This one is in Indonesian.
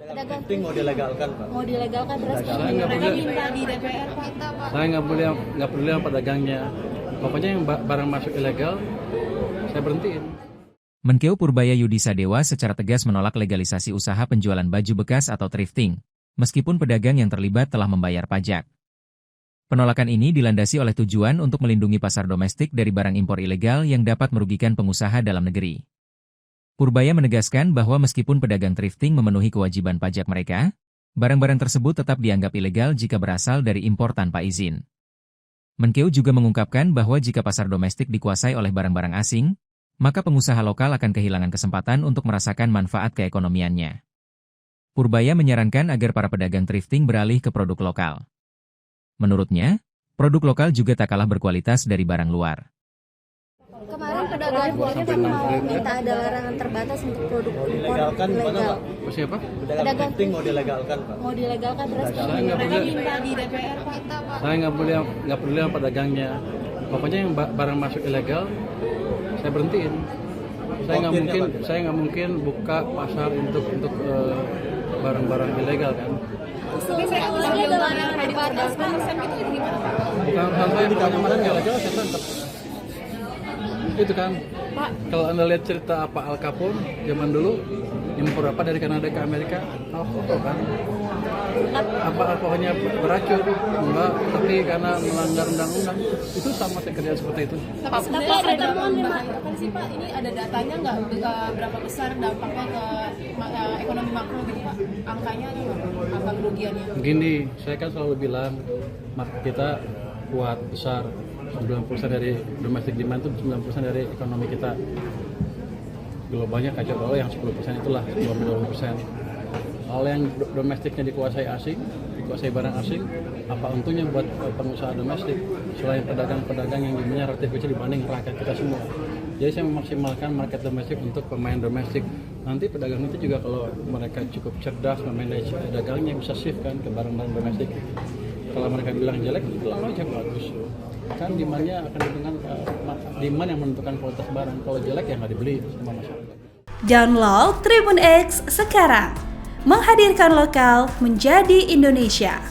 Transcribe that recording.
Drifting mau dilegalkan, Pak. Mau dilegalkan beras Mereka minta di DPR, Pak. Saya nggak peduli sama pedagangnya. Pokoknya yang barang masuk ilegal, saya berhentiin. Menkeu Purbaya Yudi Sadewa secara tegas menolak legalisasi usaha penjualan baju bekas atau thrifting, meskipun pedagang yang terlibat telah membayar pajak. Penolakan ini dilandasi oleh tujuan untuk melindungi pasar domestik dari barang impor ilegal yang dapat merugikan pengusaha dalam negeri. Purbaya menegaskan bahwa meskipun pedagang thrifting memenuhi kewajiban pajak mereka, barang-barang tersebut tetap dianggap ilegal jika berasal dari impor tanpa izin. Menkeu juga mengungkapkan bahwa jika pasar domestik dikuasai oleh barang-barang asing, maka pengusaha lokal akan kehilangan kesempatan untuk merasakan manfaat keekonomiannya. Purbaya menyarankan agar para pedagang thrifting beralih ke produk lokal. Menurutnya, produk lokal juga tak kalah berkualitas dari barang luar. Kemarin pedagang kita mau minta ada larangan terbatas untuk produk impor ilegal. Siapa? Pedagang drifting mau dilegalkan, Pak. Mau dilegalkan beras Mereka minta di DPR, Pak. Saya nggak peduli sama pedagangnya. Pokoknya yang barang masuk ilegal, saya berhentiin. Saya nggak mungkin buka pasar untuk barang-barang ilegal kan. Tapi saya ulangi larangan terbatas persen itu gimana, Pak? Bukan hal saya bukannya mana ilegal saya tangkap. Itu kan, Pak, kalau Anda lihat cerita apa Al Capone zaman dulu, impor apa dari Kanada ke Amerika, alkohol kan. Apa alkoholnya beracun? Enggak, tapi karena melanggar undang-undang. Itu sama saya kerja seperti itu. tapi sebenarnya ada temuan membahayakan sih, Pak. Ini ada datanya nggak berapa besar dampaknya ke ekonomi makro gitu, Pak? Angkanya apa kerugiannya? Begini, saya kan selalu bilang, market kita kuat, besar. 90% dari domestic demand itu 90% dari ekonomi kita. Globalnya kacau balau yang 10% itulah 20%. Kalau yang domestiknya dikuasai asing, dikuasai barang asing, apa untungnya buat pengusaha domestik selain pedagang-pedagang yang jumlahnya relatif kecil dibanding rakyat kita semua. Jadi saya memaksimalkan market domestik untuk pemain domestik. Nanti pedagang itu juga kalau mereka cukup cerdas memanage dagangnya bisa shift kan ke barang-barang domestik. Kalau mereka bilang jelek, bilang aja bagus. Kan demandnya akan dengan demand yang menentukan kualitas barang. Kalau jelek ya nggak dibeli sama masyarakat. Download Tribun X sekarang, menghadirkan lokal menjadi Indonesia.